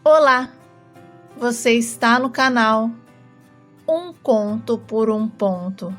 Olá, você está no canal Um Conto por um Ponto.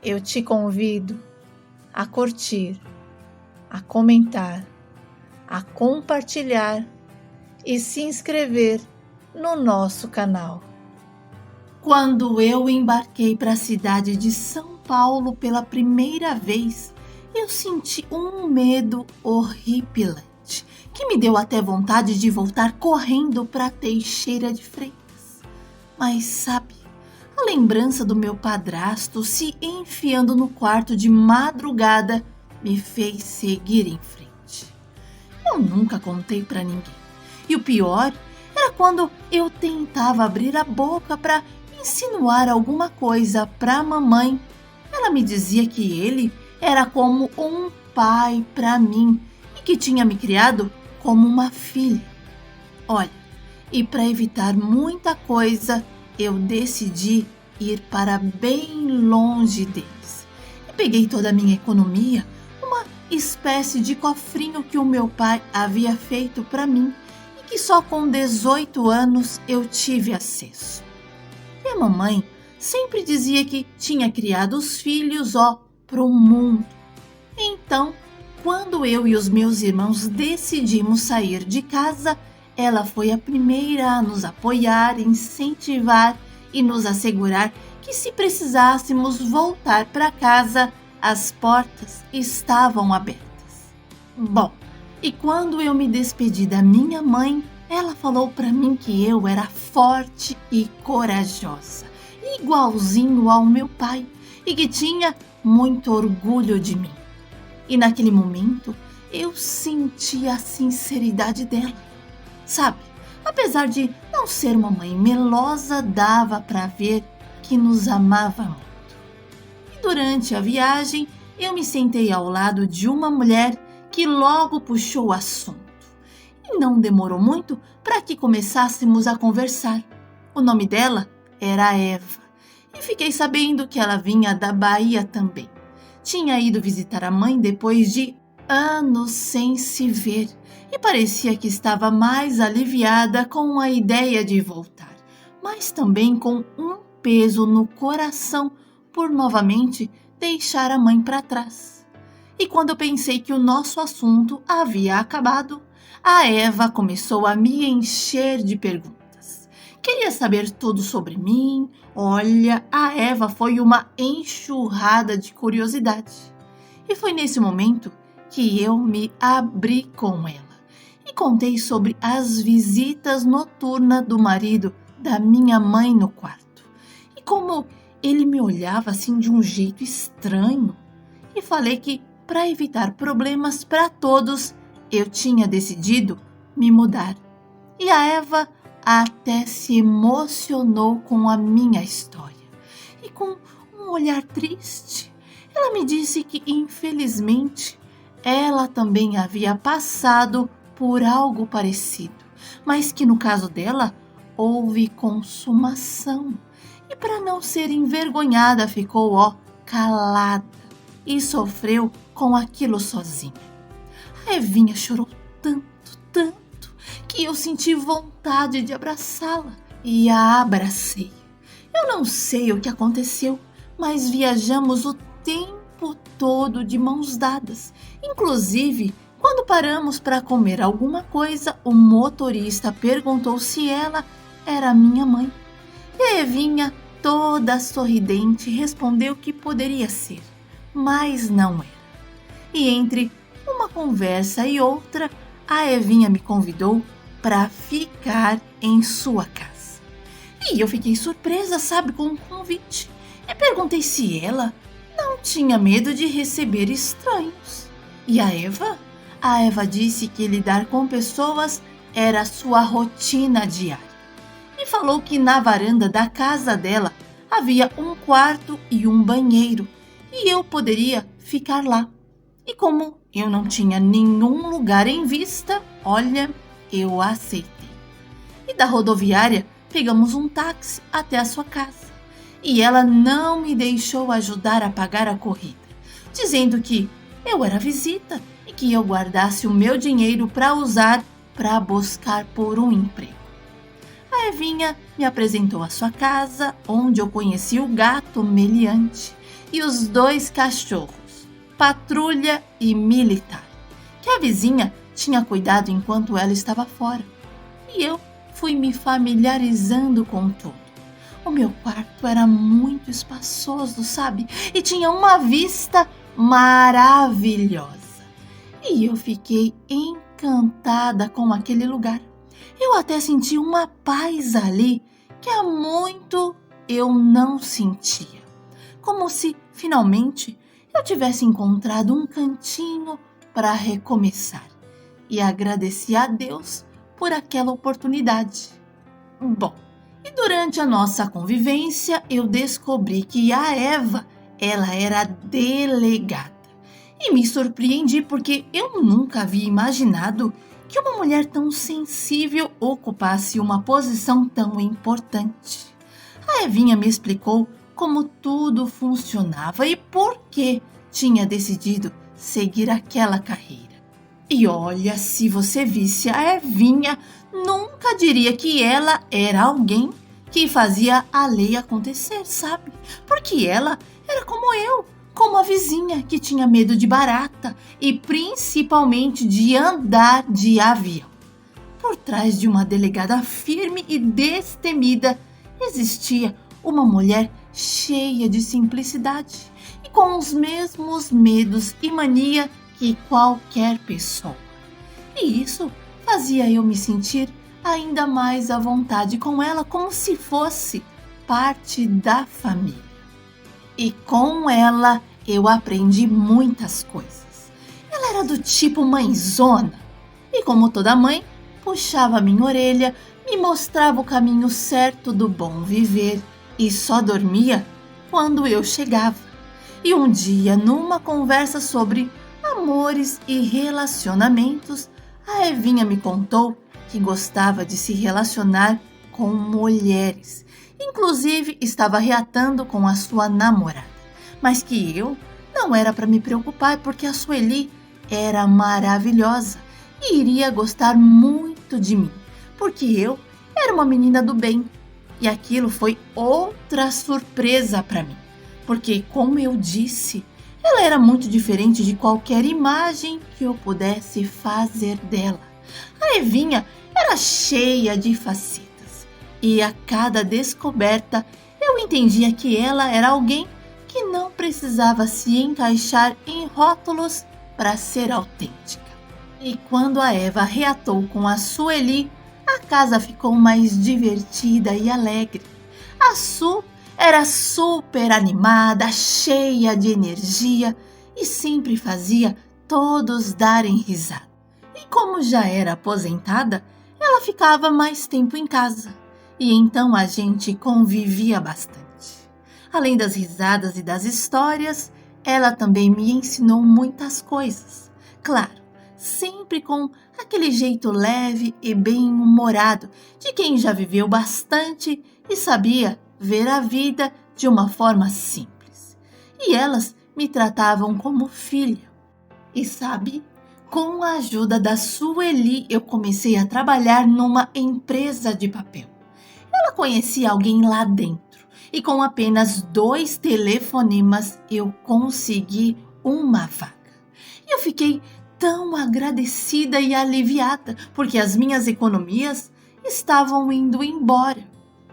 Eu te convido a curtir, a comentar, a compartilhar e se inscrever no nosso canal. Quando eu embarquei para a cidade de São Paulo pela primeira vez, eu senti um medo horripilante, que me deu até vontade de voltar correndo para Teixeira de Freitas. Mas sabe, a lembrança do meu padrasto se enfiando no quarto de madrugada me fez seguir em frente. Eu nunca contei para ninguém. E o pior era quando eu tentava abrir a boca para insinuar alguma coisa para a mamãe. Ela me dizia que ele era como um pai para mim e que tinha me criado como uma filha. Olha, e para evitar muita coisa, eu decidi ir para bem longe deles. E peguei toda a minha economia, uma espécie de cofrinho que o meu pai havia feito para mim e que só com 18 anos eu tive acesso. E a mamãe sempre dizia que tinha criado os filhos, para o mundo. Então, quando eu e os meus irmãos decidimos sair de casa, ela foi a primeira a nos apoiar, incentivar e nos assegurar que se precisássemos voltar para casa, as portas estavam abertas. Bom, e quando eu me despedi da minha mãe, ela falou para mim que eu era forte e corajosa, igualzinho ao meu pai, e que tinha muito orgulho de mim. E naquele momento, eu senti a sinceridade dela. Sabe, apesar de não ser uma mãe melosa, dava para ver que nos amava muito. E durante a viagem, eu me sentei ao lado de uma mulher que logo puxou o assunto. E não demorou muito para que começássemos a conversar. O nome dela era Eva. E fiquei sabendo que ela vinha da Bahia também. Tinha ido visitar a mãe depois de anos sem se ver e parecia que estava mais aliviada com a ideia de voltar, mas também com um peso no coração por novamente deixar a mãe para trás. E quando eu pensei que o nosso assunto havia acabado, a Eva começou a me encher de perguntas. Queria saber tudo sobre mim. Olha, a Eva foi uma enxurrada de curiosidade. E foi nesse momento que eu me abri com ela e contei sobre as visitas noturnas do marido da minha mãe no quarto e como ele me olhava assim de um jeito estranho. E falei que, para evitar problemas para todos, eu tinha decidido me mudar. E a Eva até se emocionou com a minha história. E com um olhar triste, ela me disse que, infelizmente, ela também havia passado por algo parecido, mas que no caso dela, houve consumação. E para não ser envergonhada, ficou, calada e sofreu com aquilo sozinha. A Evinha chorou tanto, que eu senti vontade de abraçá-la e a abracei. Eu não sei o que aconteceu, mas viajamos o tempo todo de mãos dadas. Inclusive, quando paramos para comer alguma coisa, o motorista perguntou se ela era minha mãe. E a Evinha, toda sorridente, respondeu que poderia ser, mas não era. E entre uma conversa e outra, a Evinha me convidou para ficar em sua casa. E eu fiquei surpresa, sabe, com o convite. E perguntei se ela não tinha medo de receber estranhos. E a Eva disse que lidar com pessoas era sua rotina diária. E falou que na varanda da casa dela havia um quarto e um banheiro, e eu poderia ficar lá. E como eu não tinha nenhum lugar em vista, olha, eu aceitei. E da rodoviária pegamos um táxi até a sua casa. E ela não me deixou ajudar a pagar a corrida, dizendo que eu era visita e que eu guardasse o meu dinheiro para usar para buscar por um emprego. A Evinha me apresentou a sua casa, onde eu conheci o gato Meliante e os 2 cachorros, Patrulha e Militar, que a vizinha tinha cuidado enquanto ela estava fora. E eu fui me familiarizando com tudo. O meu quarto era muito espaçoso, sabe? E tinha uma vista maravilhosa. E eu fiquei encantada com aquele lugar. Eu até senti uma paz ali que há muito eu não sentia. Como se, finalmente, eu tivesse encontrado um cantinho para recomeçar. E agradeci a Deus por aquela oportunidade. Bom, e durante a nossa convivência, eu descobri que a Eva, ela era delegada. E me surpreendi porque eu nunca havia imaginado que uma mulher tão sensível ocupasse uma posição tão importante. A Evinha me explicou como tudo funcionava e por que tinha decidido seguir aquela carreira. E olha, se você visse a Evinha, nunca diria que ela era alguém que fazia a lei acontecer, sabe? Porque ela era como eu, como a vizinha que tinha medo de barata e principalmente de andar de avião. Por trás de uma delegada firme e destemida existia uma mulher cheia de simplicidade e com os mesmos medos e mania que qualquer pessoa. E isso fazia eu me sentir ainda mais à vontade com ela, como se fosse parte da família. E com ela eu aprendi muitas coisas. Ela era do tipo mãezona e, como toda mãe, puxava minha orelha, me mostrava o caminho certo do bom viver e só dormia quando eu chegava. E um dia, numa conversa sobre amores e relacionamentos, a Evinha me contou que gostava de se relacionar com mulheres. Inclusive, estava reatando com a sua namorada. Mas que eu não era para me preocupar porque a Sueli era maravilhosa e iria gostar muito de mim, porque eu era uma menina do bem. E aquilo foi outra surpresa para mim, porque, como eu disse, ela era muito diferente de qualquer imagem que eu pudesse fazer dela. A Evinha era cheia de facetas e a cada descoberta eu entendia que ela era alguém que não precisava se encaixar em rótulos para ser autêntica. E quando a Eva reatou com a Sueli, a casa ficou mais divertida e alegre. A Su era super animada, cheia de energia e sempre fazia todos darem risada. E como já era aposentada, ela ficava mais tempo em casa. E então a gente convivia bastante. Além das risadas e das histórias, ela também me ensinou muitas coisas. Claro, sempre com aquele jeito leve e bem-humorado de quem já viveu bastante e sabia ver a vida de uma forma simples. E elas me tratavam como filha. E sabe, com a ajuda da Sueli, eu comecei a trabalhar numa empresa de papel. Ela conhecia alguém lá dentro e com apenas 2 telefonemas eu consegui uma vaga. E eu fiquei tão agradecida e aliviada porque as minhas economias estavam indo embora.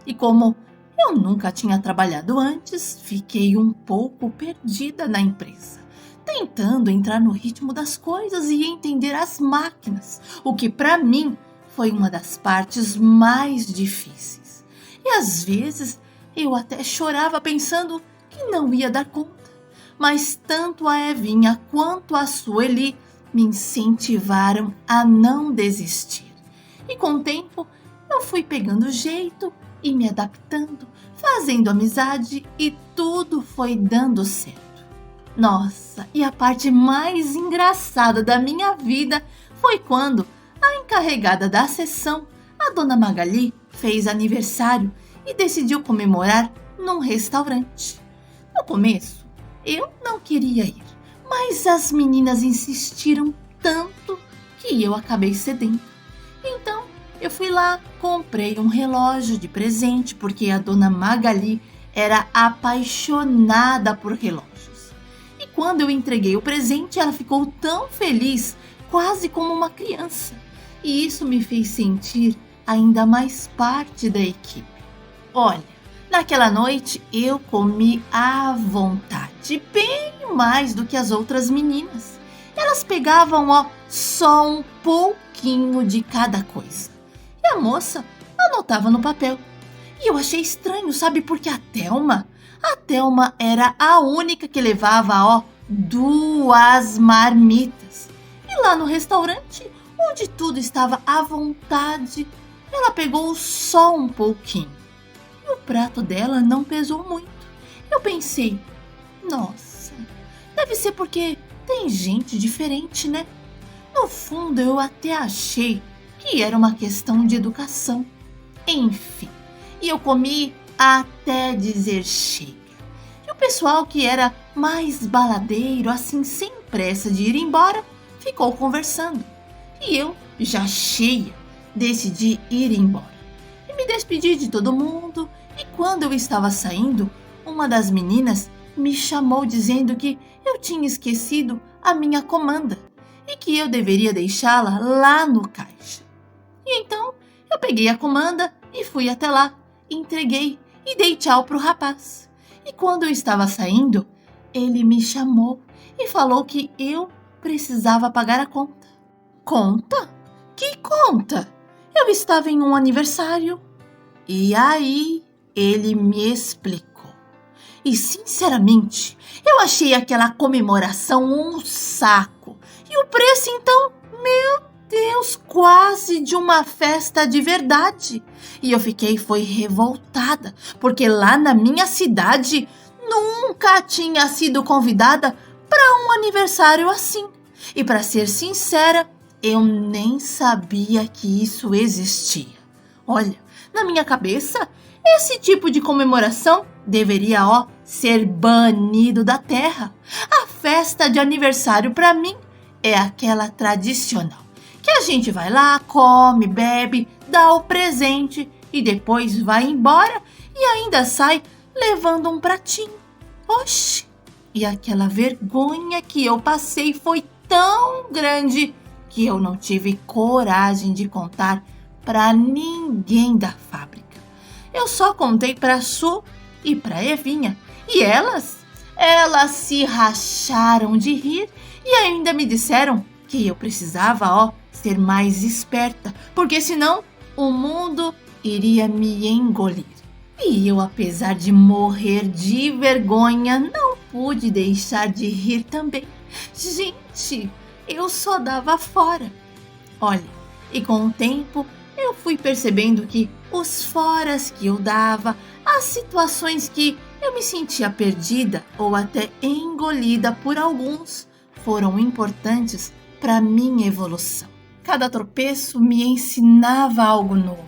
E como eu nunca tinha trabalhado antes, fiquei um pouco perdida na empresa, tentando entrar no ritmo das coisas e entender as máquinas, o que para mim foi uma das partes mais difíceis. E às vezes eu até chorava pensando que não ia dar conta, mas tanto a Evinha quanto a Sueli me incentivaram a não desistir. E com o tempo eu fui pegando jeito e me adaptando, fazendo amizade e tudo foi dando certo. Nossa, e a parte mais engraçada da minha vida foi quando a encarregada da sessão, a dona Magali, fez aniversário e decidiu comemorar num restaurante. No começo, eu não queria ir, mas as meninas insistiram tanto que eu acabei cedendo. Então, eu fui lá, comprei um relógio de presente, porque a dona Magali era apaixonada por relógios. E quando eu entreguei o presente, ela ficou tão feliz, quase como uma criança. E isso me fez sentir ainda mais parte da equipe. Olha, naquela noite eu comi à vontade, bem mais do que as outras meninas. Elas pegavam, só um pouquinho de cada coisa. E a moça anotava no papel. E eu achei estranho, sabe? Porque a Thelma era a única que levava, 2 marmitas. E lá no restaurante, onde tudo estava à vontade, ela pegou só um pouquinho. E o prato dela não pesou muito. Eu pensei, nossa, deve ser porque tem gente diferente, né? No fundo, eu até achei que era uma questão de educação. Enfim, e eu comi até dizer chega. E o pessoal que era mais baladeiro, assim, sem pressa de ir embora, ficou conversando. E eu, já cheia, decidi ir embora. E me despedi de todo mundo. E quando eu estava saindo, uma das meninas me chamou dizendo que eu tinha esquecido a minha comanda e que eu deveria deixá-la lá no caixa. E então eu peguei a comanda e fui até lá, entreguei e dei tchau pro rapaz. E quando eu estava saindo, ele me chamou e falou que eu precisava pagar a conta. Conta? Que conta? Eu estava em um aniversário. E aí ele me explicou. E sinceramente, eu achei aquela comemoração um saco. E o preço então, meu Deus, quase de uma festa de verdade. E eu foi revoltada, porque lá na minha cidade nunca tinha sido convidada para um aniversário assim. E para ser sincera, eu nem sabia que isso existia. Olha, na minha cabeça, esse tipo de comemoração deveria, ser banido da terra. A festa de aniversário para mim é aquela tradicional, que a gente vai lá, come, bebe, dá o presente e depois vai embora e ainda sai levando um pratinho. Oxi! E aquela vergonha que eu passei foi tão grande que eu não tive coragem de contar para ninguém da fábrica. Eu só contei para a Su e para a Evinha e elas se racharam de rir e ainda me disseram que eu precisava, ser mais esperta, porque senão o mundo iria me engolir. E eu, apesar de morrer de vergonha, não pude deixar de rir também. Gente, eu só dava fora. Olha, e com o tempo eu fui percebendo que os foras que eu dava, as situações que eu me sentia perdida ou até engolida por alguns, foram importantes para minha evolução. Cada tropeço me ensinava algo novo,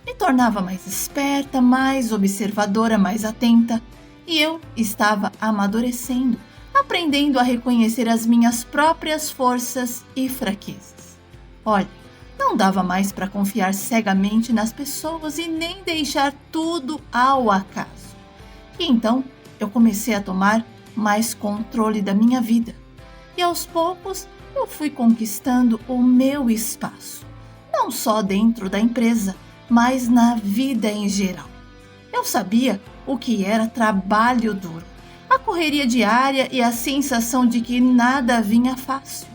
me tornava mais esperta, mais observadora, mais atenta, e eu estava amadurecendo, aprendendo a reconhecer as minhas próprias forças e fraquezas. Olha, não dava mais para confiar cegamente nas pessoas e nem deixar tudo ao acaso. E então eu comecei a tomar mais controle da minha vida. E aos poucos eu fui conquistando o meu espaço, não só dentro da empresa, mas na vida em geral. Eu sabia o que era trabalho duro, a correria diária e a sensação de que nada vinha fácil.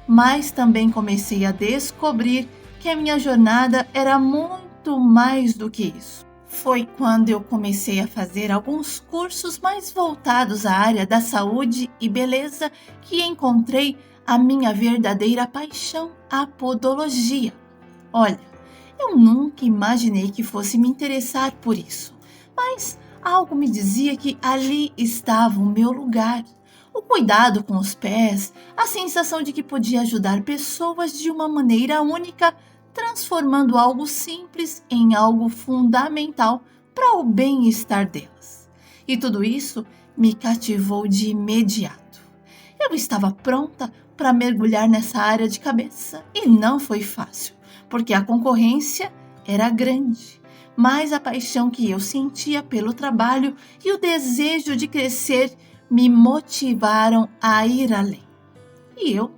Mas também comecei a descobrir que a minha jornada era muito mais do que isso. Foi quando eu comecei a fazer alguns cursos mais voltados à área da saúde e beleza que encontrei a minha verdadeira paixão, a podologia. Olha, eu nunca imaginei que fosse me interessar por isso, mas algo me dizia que ali estava o meu lugar. O cuidado com os pés, a sensação de que podia ajudar pessoas de uma maneira única, transformando algo simples em algo fundamental para o bem-estar delas. E tudo isso me cativou de imediato. Eu estava pronta para mergulhar nessa área de cabeça e não foi fácil, porque a concorrência era grande, mas a paixão que eu sentia pelo trabalho e o desejo de crescer me motivaram a ir além. E eu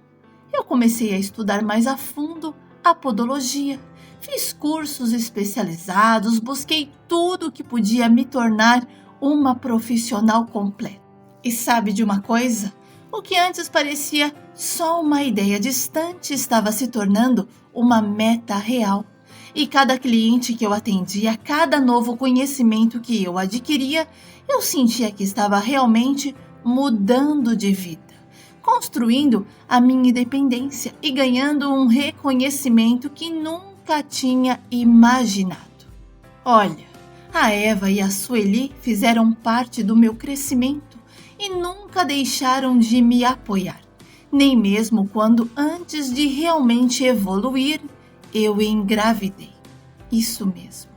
comecei a estudar mais a fundo a podologia. Fiz cursos especializados, busquei tudo que podia me tornar uma profissional completa. E sabe de uma coisa? O que antes parecia só uma ideia distante estava se tornando uma meta real. E cada cliente que eu atendia, cada novo conhecimento que eu adquiria, eu sentia que estava realmente mudando de vida, construindo a minha independência e ganhando um reconhecimento que nunca tinha imaginado. Olha, a Eva e a Sueli fizeram parte do meu crescimento e nunca deixaram de me apoiar, nem mesmo quando, antes de realmente evoluir, eu engravidei. Isso mesmo.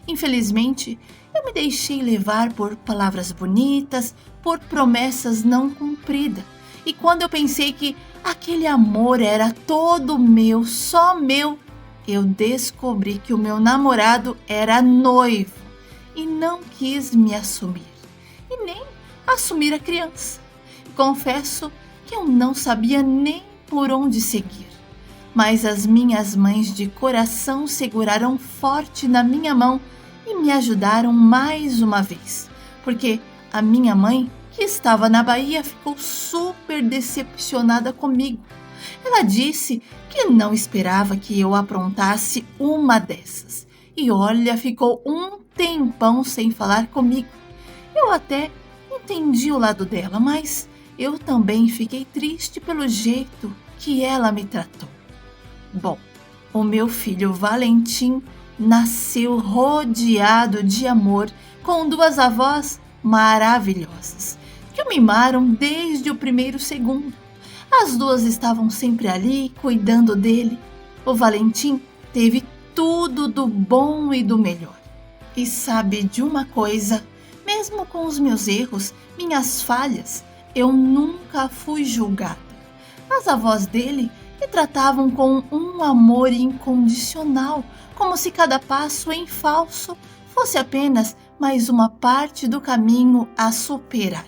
Infelizmente, eu me deixei levar por palavras bonitas, por promessas não cumpridas. E quando eu pensei que aquele amor era todo meu, só meu, eu descobri que o meu namorado era noivo e não quis me assumir. E nem assumir a criança. Confesso que eu não sabia nem por onde seguir. Mas as minhas mães de coração seguraram forte na minha mão e me ajudaram mais uma vez, porque a minha mãe, que estava na Bahia, ficou super decepcionada comigo. Ela disse que não esperava que eu aprontasse uma dessas. E olha, ficou um tempão sem falar comigo. Eu até entendi o lado dela, mas eu também fiquei triste pelo jeito que ela me tratou. Bom, o meu filho Valentim nasceu rodeado de amor, com duas avós maravilhosas, que o mimaram desde o primeiro segundo. As duas estavam sempre ali, cuidando dele. O Valentim teve tudo do bom e do melhor. E sabe de uma coisa? Mesmo com os meus erros, minhas falhas, eu nunca fui julgada. As avós dele me tratavam com um amor incondicional, como se cada passo em falso fosse apenas mais uma parte do caminho a superar,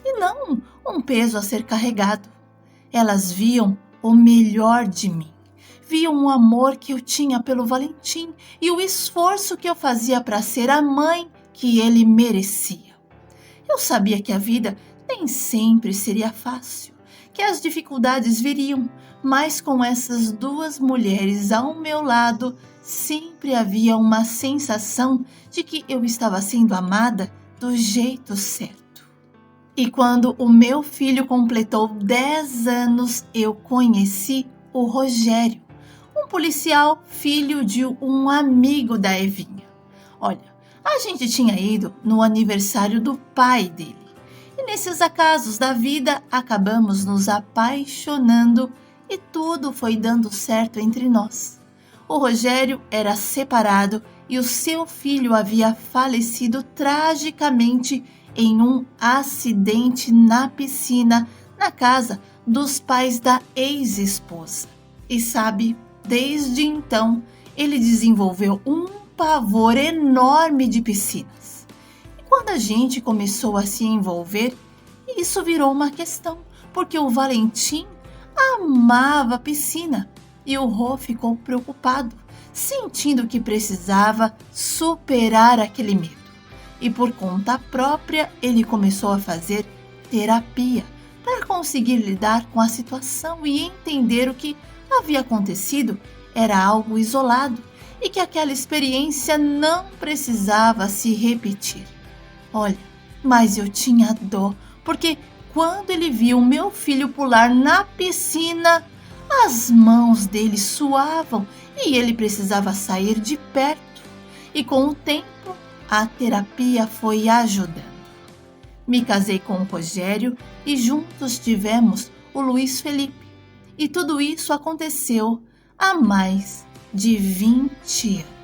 e não um peso a ser carregado. Elas viam o melhor de mim, viam o amor que eu tinha pelo Valentim e o esforço que eu fazia para ser a mãe que ele merecia. Eu sabia que a vida nem sempre seria fácil, que as dificuldades viriam, mas com essas duas mulheres ao meu lado, sempre havia uma sensação de que eu estava sendo amada do jeito certo. E quando o meu filho completou 10 anos, eu conheci o Rogério, um policial filho de um amigo da Evinha. Olha, a gente tinha ido no aniversário do pai dele. E nesses acasos da vida, acabamos nos apaixonando e tudo foi dando certo entre nós. O Rogério era separado e o seu filho havia falecido tragicamente em um acidente na piscina, na casa dos pais da ex-esposa. E sabe, desde então, ele desenvolveu um pavor enorme de piscinas. E quando a gente começou a se envolver, isso virou uma questão, porque o Valentim amava a piscina e o Rô ficou preocupado, sentindo que precisava superar aquele medo. E por conta própria, ele começou a fazer terapia para conseguir lidar com a situação e entender o que havia acontecido era algo isolado e que aquela experiência não precisava se repetir. Olha, mas eu tinha dó, porque quando ele viu meu filho pular na piscina, as mãos dele suavam e ele precisava sair de perto. E com o tempo, a terapia foi ajudando. Me casei com o Rogério e juntos tivemos o Luiz Felipe. E tudo isso aconteceu há mais de 20 anos.